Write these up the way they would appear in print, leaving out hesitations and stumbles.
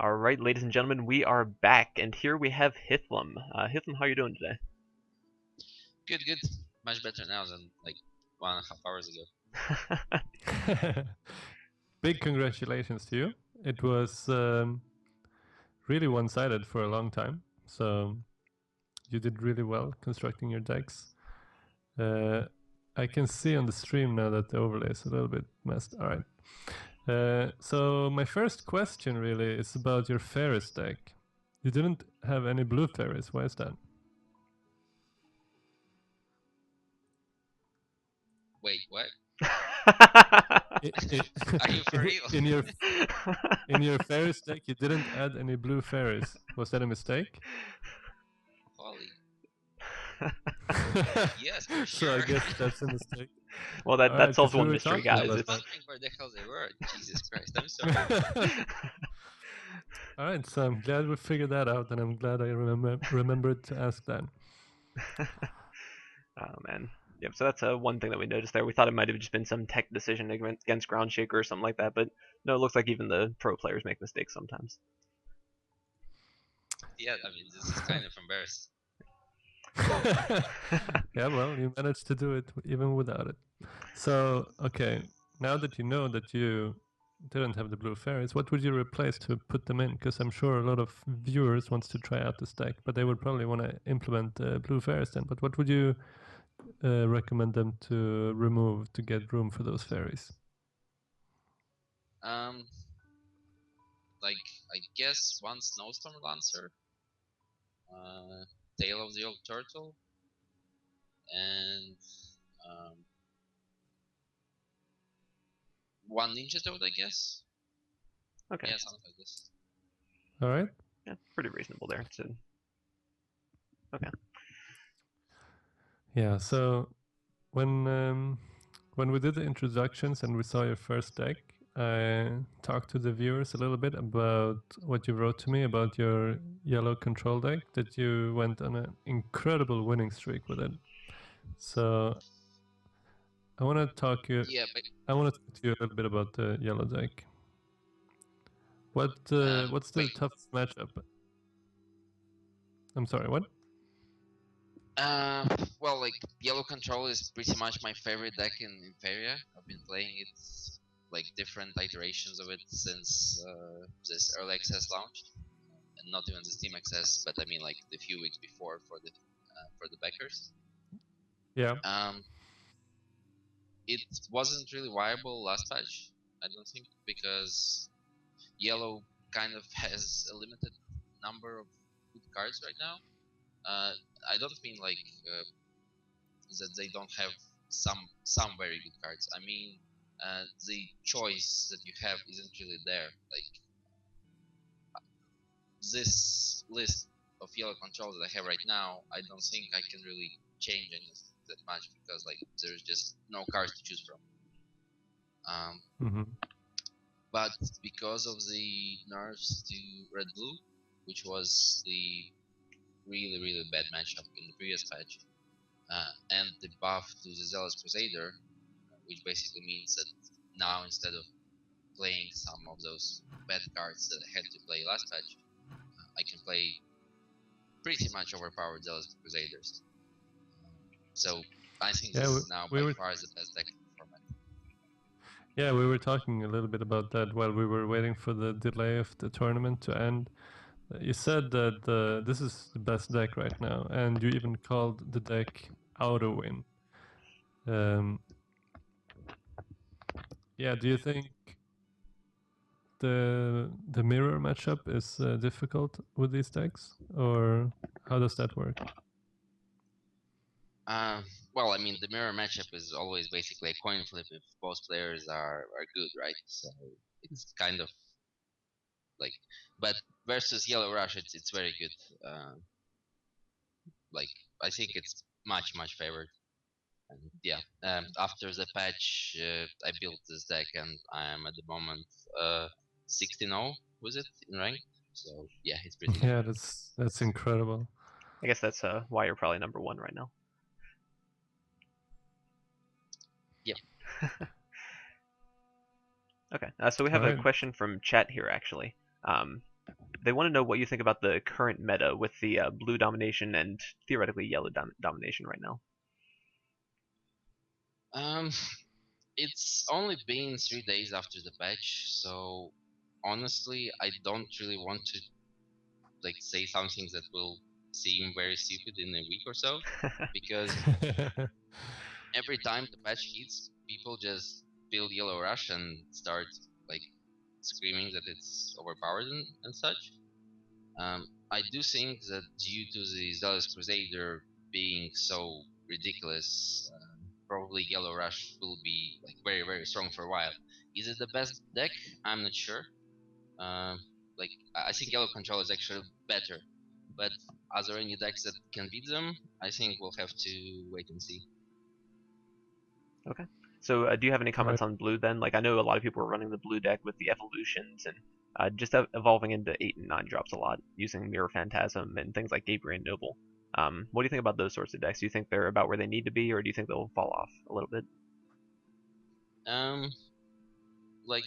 All right, ladies and gentlemen, we are back, and here we have Hithlum. Hithlum, how are you doing today? Good, good. Much better now than like 1.5 hours ago. Big congratulations to you. It was really one-sided for a long time, so you did really well constructing your decks. I can see on the stream now that the overlay is a little bit messed. All right. So my first question really is about your Ferris deck. You didn't have any blue Ferris. Why is that? Wait, what? I- Are you for real? in your Ferris deck, you didn't add any blue Ferris. Was that a mistake? Holy. Yes, for So I sure. guess that's a mistake. Well, that Alright, solves 'cause we one were mystery, talking I guys. was about that. wondering where the hell they were. Jesus Christ, I'm sorry. All right, so I'm glad we figured that out, and I'm glad I remembered to ask that. Oh man. Yep. So that's one thing that we noticed there. We thought it might have just been some tech decision against Ground Shaker or something like that, but no, it looks like even the pro players make mistakes sometimes. Yeah, I mean, this is kind of embarrassing. Yeah, well, you managed to do it even without it. So, okay, now that you know that you didn't have the blue fairies, what would you replace to put them in? Because I'm sure a lot of viewers wants to try out this deck, but they would probably want to implement blue fairies then. But what would you recommend them to remove to get room for those fairies? Um, like I guess one Snowstorm Lancer, Tail of the Old Turtle, and um, one Ninja Toad, I guess. Okay. Yeah, something like this. All right. Yeah, pretty reasonable there. So, okay. Yeah. So when we did the introductions and we saw your first deck, I talked to the viewers a little bit about what you wrote to me about your yellow control deck, that you went on an incredible winning streak with it. So I want to talk you. Yeah, but I want to talk to you a little bit about the yellow deck. What's the wait. toughest matchup? I'm sorry. What? Well, like Yellow Control is pretty much my favorite deck in Faeria. I've been playing it like different iterations of it since this early access launched, and not even the Steam access, but I mean like the few weeks before for the backers. Yeah. It wasn't really viable last patch, I don't think, because Yellow kind of has a limited number of good cards right now. I don't mean like that they don't have some very good cards. I mean, the choice that you have isn't really there. Like this list of yellow controls that I have right now, I don't think I can really change anything that much because like there's just no cards to choose from. But because of the nerfs to red blue, which was the really bad matchup in the previous patch, and the buff to the Zealous Crusader, which basically means that now instead of playing some of those bad cards that I had to play last patch, I can play pretty much overpowered Zealous Crusaders. So I think this is now by far the best deck in the format. Yeah, we were talking a little bit about that while we were waiting for the delay of the tournament to end. You said that this is the best deck right now, and you even called the deck Auto Win. Yeah, do you think the mirror matchup is difficult with these decks, or how does that work? Well, I mean, the mirror matchup is always basically a coin flip if both players are good, right? So it's kind of like, but versus Yellow Rush, it's very good. Like I think it's much favored. And yeah, after the patch, I built this deck, and I am at the moment 16-0 with it in rank. So yeah, it's pretty good. Yeah, that's incredible. I guess that's why you're probably number one right now. Yep. Okay. So we have a question from chat here actually. they want to know what you think about the current meta with the blue domination and theoretically yellow domination right now. Um, it's only been 3 days after the patch, so honestly, I don't really want to like say something that will seem very stupid in a week or so, because every time the patch hits, people just build Yellow Rush and start like screaming that it's overpowered and such. I do think that due to the Zealous Crusader being so ridiculous, probably Yellow Rush will be like very strong for a while. Is it the best deck? I'm not sure. Um, like I think Yellow Control is actually better, but are there any decks that can beat them? I think we'll have to wait and see. Okay. So do you have any comments Right. on blue then? Like I know a lot of people are running the blue deck with the evolutions and just evolving into 8 and 9 drops a lot using Mirror Phantasm and things like Gabriel Noble. What do you think about those sorts of decks? Do you think they're about where they need to be, or do you think they'll fall off a little bit? Um, like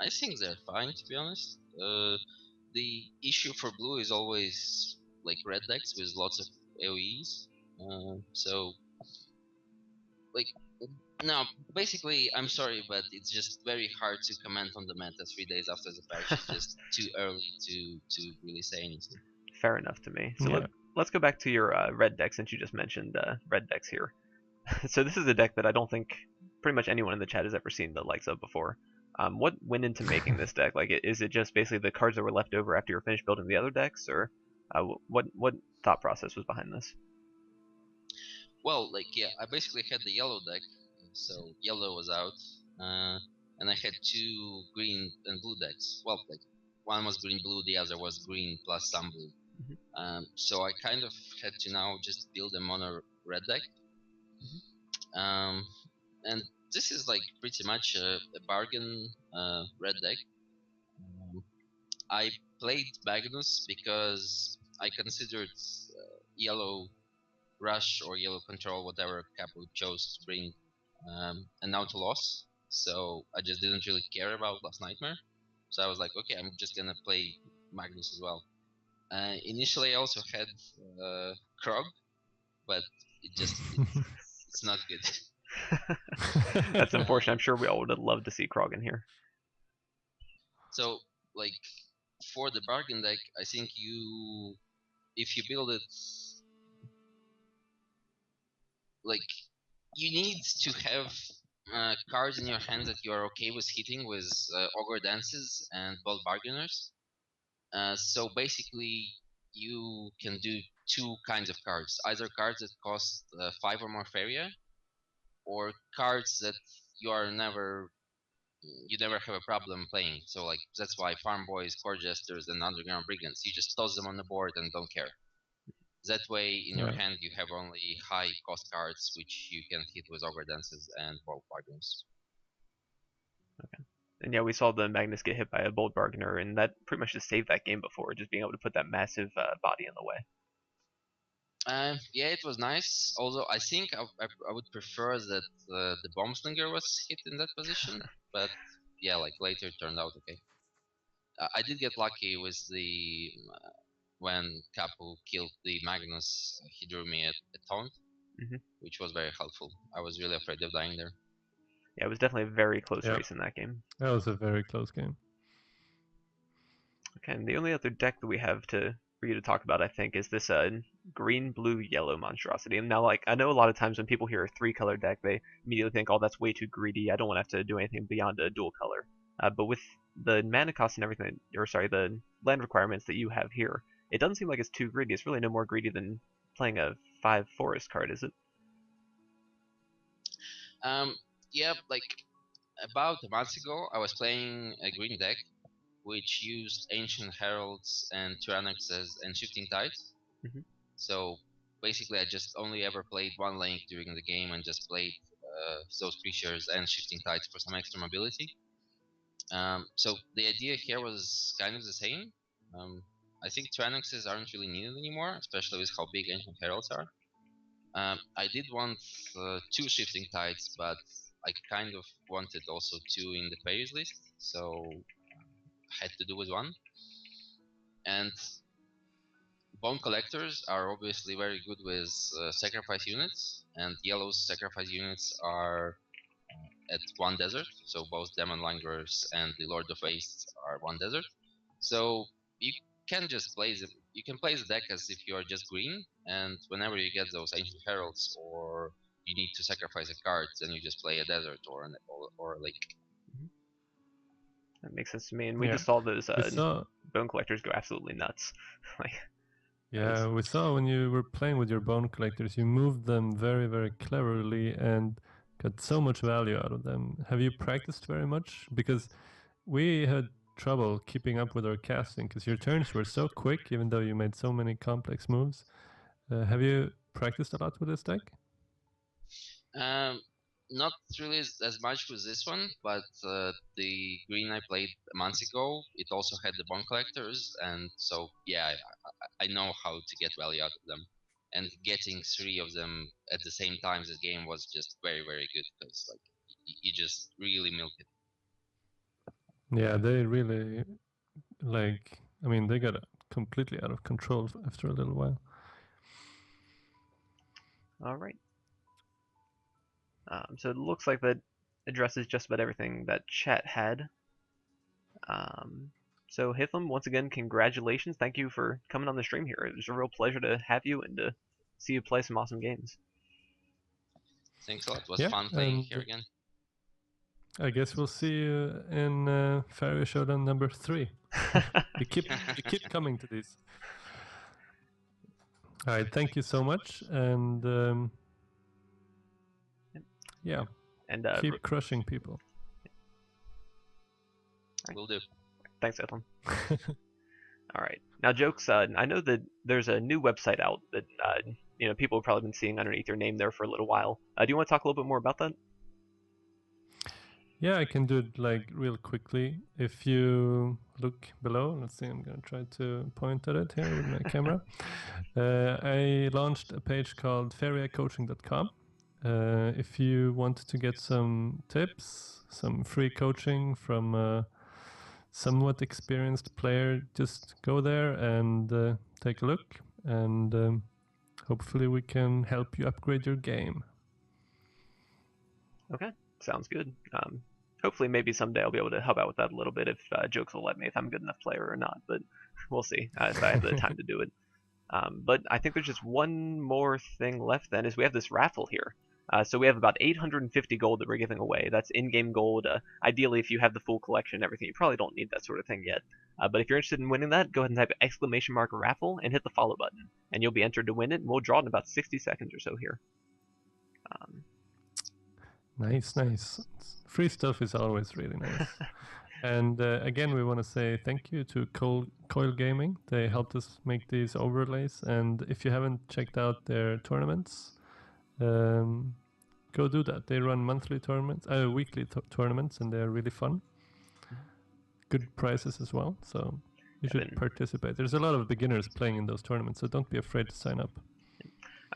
I think they're fine to be honest. The issue for blue is always like red decks with lots of AoEs. So like no, basically I'm sorry, but it's just very hard to comment on the meta 3 days after the patch. It's just too early to really say anything. Fair enough to me. So Yeah. let's go back to your red deck since you just mentioned red decks here. So this is a deck that I don't think pretty much anyone in the chat has ever seen the likes of before. What went into making this deck? Like, is it just basically the cards that were left over after you were finished building the other decks, or what thought process was behind this? Well, like yeah, I basically had the yellow deck, so yellow was out, and I had two green and blue decks. Well, like one was green blue, the other was green plus some blue. So I kind of had to now just build them on a red deck. And this is like pretty much a bargain red deck. I played Magnus because I considered yellow rush or yellow control, whatever Capo chose to bring, and now to loss. So I just didn't really care about Last Nightmare. So I was like, okay, I'm just gonna play Magnus as well. Initially, I also had Krog, but it's not good. That's unfortunate. I'm sure we all would have loved to see Krog in here. So like for the bargain deck, I think if you build it like you need to have cards in your hand that you are okay with hitting with Ogre Dances and Bold Bargainers. So basically, you can do two kinds of cards: either cards that cost 5 or more Faeria, or cards that you are never you never have a problem playing. So like that's why Farm Boys, Core Jesters, and Underground Brigands, you just toss them on the board and don't care. That way, in your Yeah. hand, you have only high cost cards which you can hit with Ogre Dances and Bold Bargains. Okay. And yeah, we saw the Magnus get hit by a Bold Bargainer, and that pretty much just saved that game before, just being able to put that massive body in the way. Yeah, it was nice. Although I think I would prefer that the Bomb Slinger was hit in that position. But yeah, like later it turned out okay. I did get lucky with the when Capu killed the Magnus, he drew me a taunt, which was very helpful. I was really afraid of dying there. Yeah, it was definitely a very close Yeah. race in that game. That was a very close game. Okay, and the only other deck that we have for you to talk about, I think, is this green, blue, yellow monstrosity. And now, like, I know a lot of times when people hear a three-color deck, they immediately think, oh, that's way too greedy. I don't want to have to do anything beyond a dual color. But with the mana cost and everything, or sorry, the land requirements that you have here, it doesn't seem like it's too greedy. It's really no more greedy than playing a 5 forest card, is it? Yeah, like about a month ago, I was playing a green deck which used Ancient Heralds and Tyrannoxes and Shifting Tides. So basically, I just only ever played one link during the game and just played those creatures and Shifting Tides for some extra mobility. So the idea here was kind of the same. I think Tyrannoxes aren't really needed anymore, especially with how big Ancient Heralds are. I did want 2 Shifting Tides, but I kind of wanted also 2 in the Fairies list, so I had to do with 1. And bone collectors are obviously very good with sacrifice units, and yellow's sacrifice units are at one desert. So both Demon Langrers and the Lord of Wastes are one desert. So you can just play them. You can play the deck as if you are just green, and whenever you get those Ancient Heralds or you need to sacrifice a card, then you just play a desert or a lake. That makes sense to me. And we Yeah. just saw those We saw, bone collectors go absolutely nuts. Like, yeah, we saw when you were playing with your bone collectors, you moved them very, very cleverly and got so much value out of them. Have you practiced very much? Because we had trouble keeping up with our casting because your turns were so quick, even though you made so many complex moves. Have you practiced a lot with this deck? Not really as much with this one, but the green I played months ago, it also had the bone collectors, and so yeah, I know how to get value out of them. And getting 3 of them at the same time this game was just very very good because like you just really milk it. Yeah, they really like. I mean, they got completely out of control after a little while. all right. So it looks like that addresses just about everything that chat had. So Hitham, once again, congratulations. Thank you for coming on the stream here. It was a real pleasure to have you and to see you play some awesome games. Thanks a lot. It was Yeah, fun playing and here again. I guess we'll see you in Faeria Showdown number 3. you keep coming to these. All right, thank you so much, and yeah, And keep crushing people. Will do. Thanks, Hitham. All right. Now, jokes. I know that there's a new website out that people have probably been seeing underneath your name there for a little while. Do you want to talk a little bit more about that? Yeah, I can do it like real quickly. If you look below, let's see, I'm gonna try to point at it here with my camera. I launched a page called faeriacoaching.com. If you want to get some tips, some free coaching from a somewhat experienced player, just go there and take a look, and hopefully we can help you upgrade your game. Okay, sounds good. Hopefully, maybe someday I'll be able to help out with that a little bit if jokes will let me, if I'm a good enough player or not. But we'll see if I have the time to do it. But I think there's just one more thing left then, is we have this raffle here. So we have about 850 gold that we're giving away. That's in-game gold. Ideally, if you have the full collection and everything, you probably don't need that sort of thing yet. But if you're interested in winning that, go ahead and type !raffle and hit the follow button, and you'll be entered to win it. And we'll draw it in about 60 seconds or so here. Nice. Free stuff is always really nice. And again, we want to say thank you to Coil Gaming. They helped us make these overlays. And if you haven't checked out their tournaments, go do that. They run monthly tournaments, weekly tournaments, and they're really fun. Good prizes as well. So you should participate. There's a lot of beginners playing in those tournaments, so don't be afraid to sign up.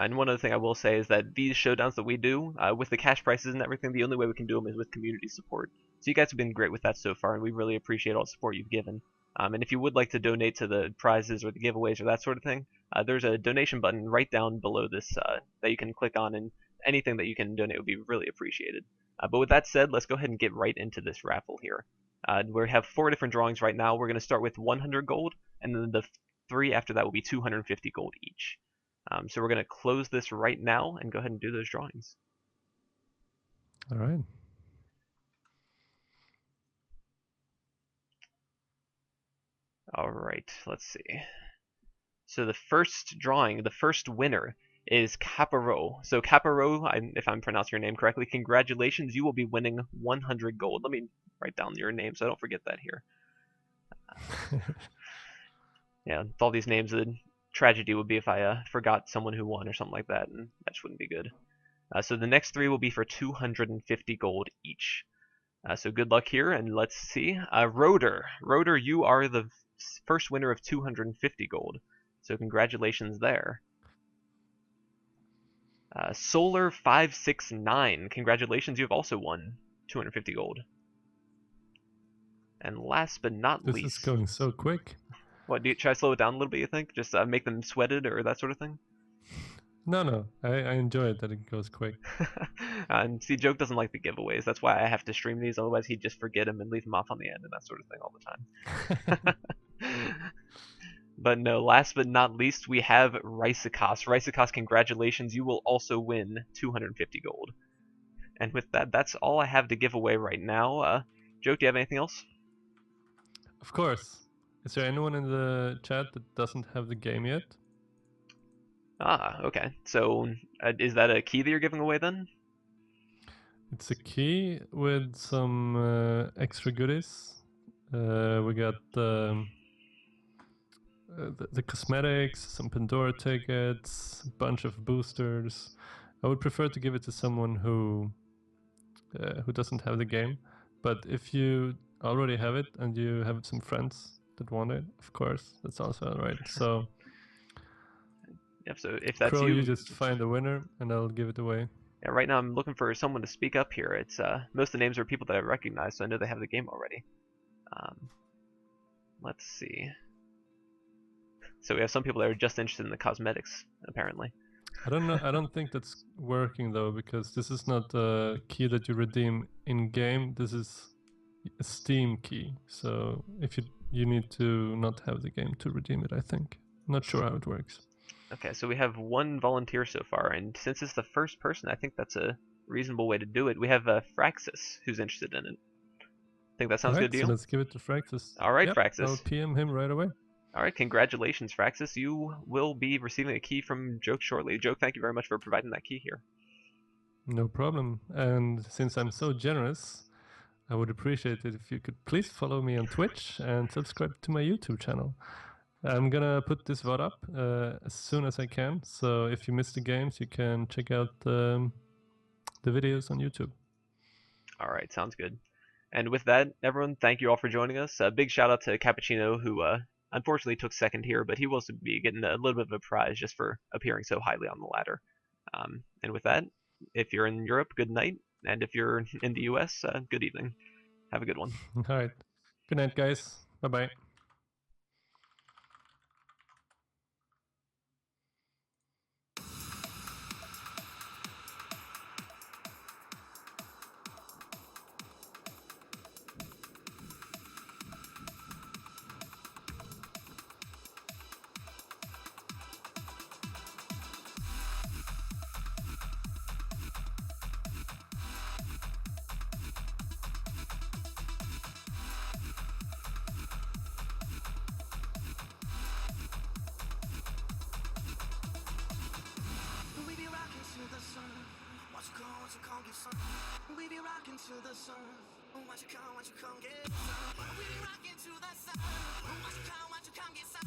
And one other thing I will say is that these showdowns that we do, with the cash prices and everything, the only way we can do them is with community support. So you guys have been great with that so far, and we really appreciate all the support you've given. And if you would like to donate to the prizes or the giveaways or that sort of thing, there's a donation button right down below this that you can click on, and anything that you can donate would be really appreciated. But with that said, let's go ahead and get right into this raffle here. We have 4 different drawings right now. We're going to start with 100 gold, and then the 3 after that will be 250 gold each. So we're going to close this right now and go ahead and do those drawings. All right. All right, let's see. So the first drawing, the first winner is Caparo. So Caparo, if I'm pronouncing your name correctly, congratulations. You will be winning 100 gold. Let me write down your name so I don't forget that here. Yeah, with all these names, the tragedy would be if I forgot someone who won or something like that, and that just wouldn't be good. So the next 3 will be for 250 gold each. So good luck here, and let's see. Rotor, you are the first winner of 250 gold. So congratulations there. Solar 569, congratulations, you have also won 250 gold. And last but not least, this is going so quick. What, should I slow it down a little bit, you think? Just make them sweated or that sort of thing? No, I enjoy it that it goes quick. And see, Joke doesn't like the giveaways. That's why I have to stream these. Otherwise, he'd just forget them and leave them off on the end and that sort of thing all the time. But no, last but not least, we have Rysicos. Rysicos, congratulations. You will also win 250 gold. And with that, that's all I have to give away right now. Joke, do you have anything else? Of course. Is there anyone in the chat that doesn't have the game yet? Ah, okay. So, is that a key that you're giving away then? It's a key with some extra goodies. We got the cosmetics, some Pandora tickets, a bunch of boosters. I would prefer to give it to someone who doesn't have the game. But if you already have it and you have some friends that want it, of course, that's also alright. So, Yep, so if that's Crow, you, you just find the winner and I'll give it away. yeah, right now I'm looking for someone to speak up here. It's most of the names are people that I recognize, so I know they have the game already. Let's see. So we have some people that are just interested in the cosmetics, apparently. I don't know. I don't think that's working though, because this is not a key that you redeem in game. This is a Steam key. So if you need to not have the game to redeem it, I think. Not sure how it works. Okay, so we have one volunteer so far, and since it's the first person, I think that's a reasonable way to do it. We have Fraxis, who's interested in it. Think that sounds good to So you? let's give it to Fraxis. All right, yep, Fraxis. I'll PM him right away. All right, congratulations, Fraxis. You will be receiving a key from Joke shortly. Joke, thank you very much for providing that key here. No problem. And since I'm so generous, I would appreciate it if you could please follow me on Twitch and subscribe to my YouTube channel. I'm gonna put this VOD up as soon as I can. So if you missed the games, you can check out the videos on YouTube. All right, sounds good. And with that, everyone, thank you all for joining us. A big shout out to Cappuccino, who unfortunately took second here, but he will also be getting a little bit of a prize just for appearing so highly on the ladder. And with that, if you're in Europe, good night. And if you're in the US, good evening. Have a good one. All right. Good night, guys. Bye-bye. We be rocking to the sun. What you call, get some. We be rocking to the sun. What you come, get some. We be rocking to the sun. What you come, get some.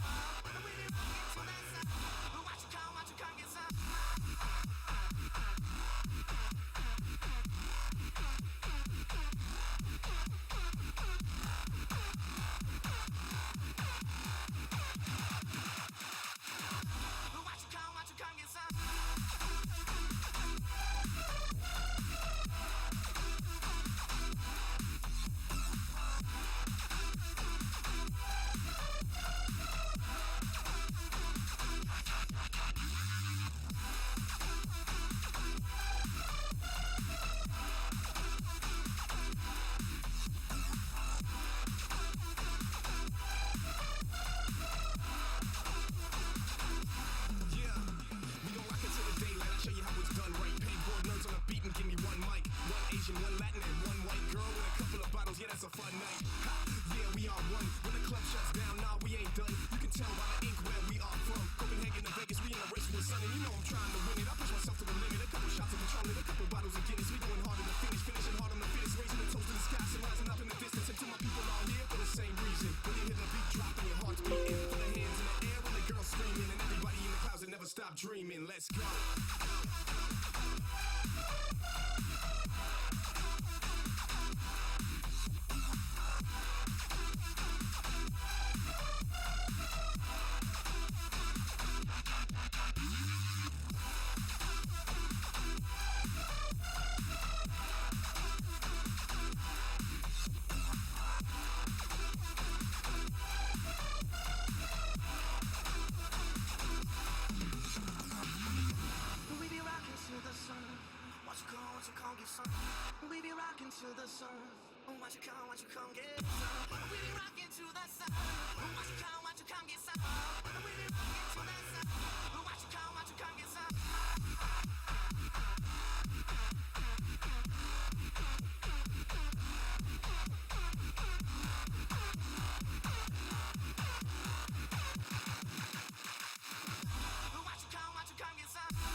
We be rocking to the sun. What you come, get some. What you come, get some. come get some? We be rocking to the sun. Watch you come get some? We be rocking to the sun. Watch you come get some? Watch you come get some?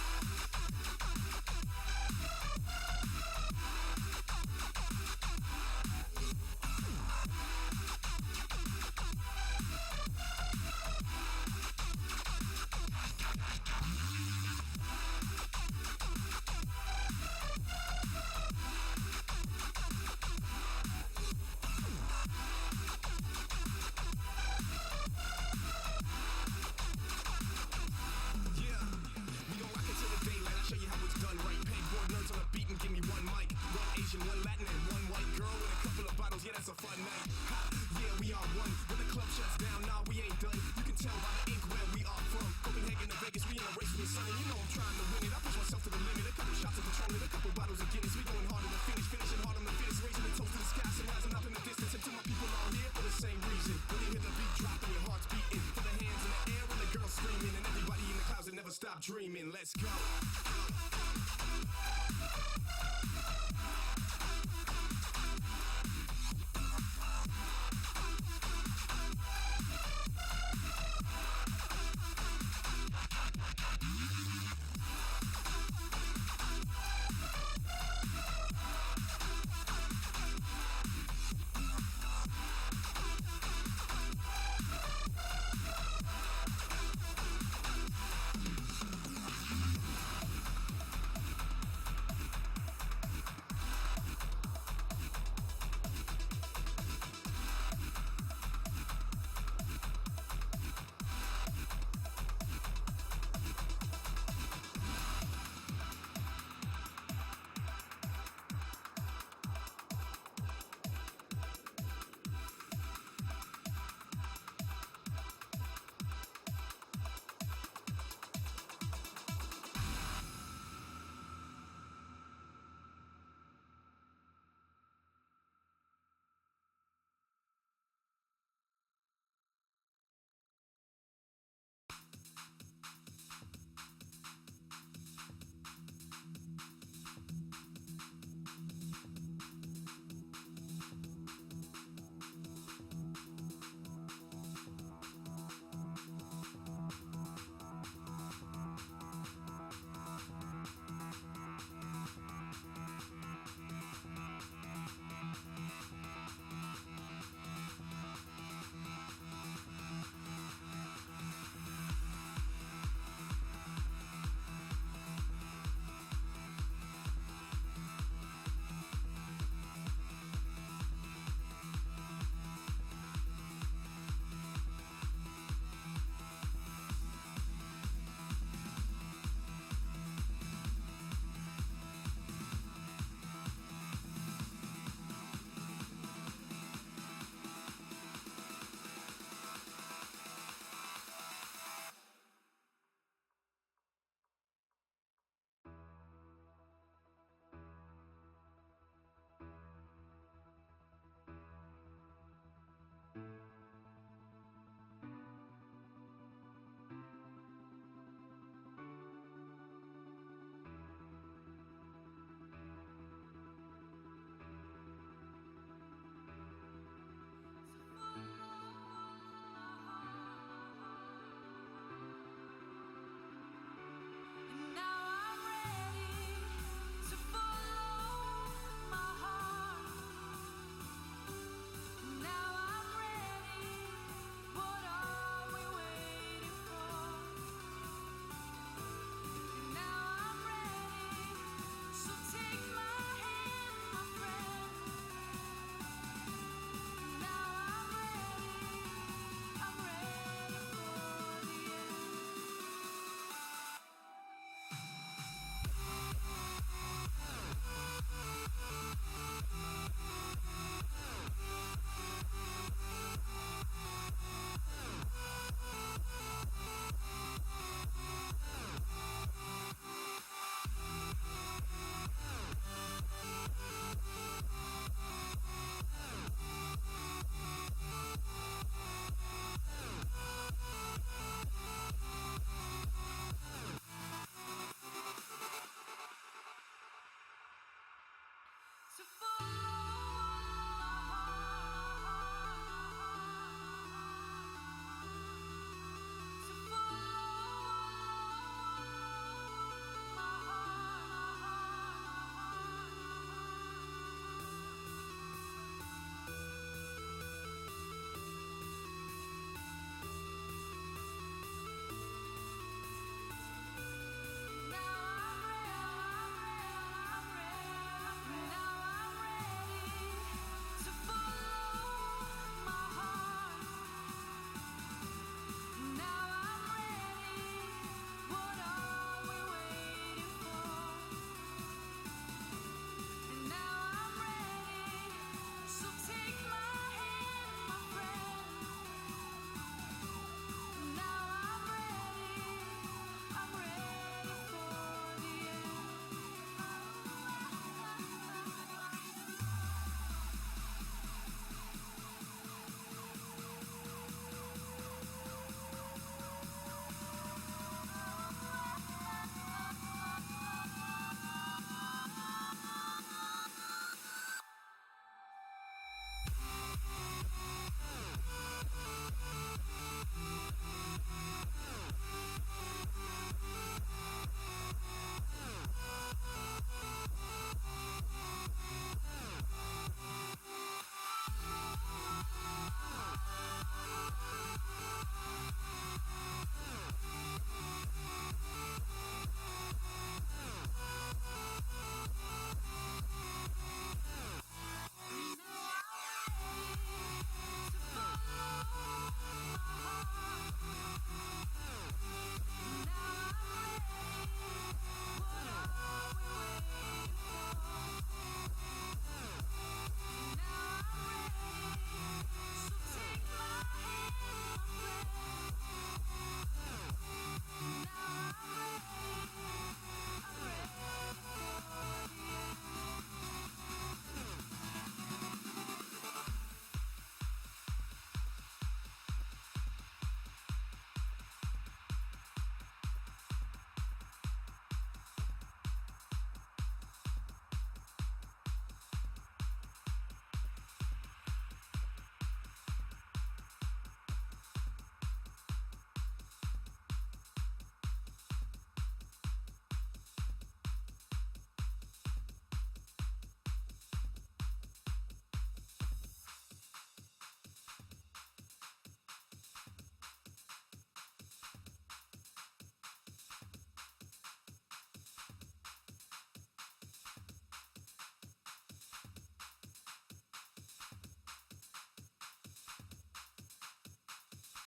One Latin and one white girl with a couple of bottles, yeah, that's a fun night. Ha, yeah, we are one. When the club shuts down, nah, we ain't done. You can tell by the ink where we are from. Copenhagen to Vegas, we in a race with the sun. And you know I'm trying to win it. I push myself to the limit. A couple shots of Patron and a couple bottles of Guinness. We going hard on the finish, finishing hard on the finish. Raising the toast to the sky, some rising up in the distance. And to my people all here for the same reason. When you hear the beat drop and your heart's beating, put the hands in the air when the girl's screaming. And everybody in the clouds that never stop dreaming. Let's go.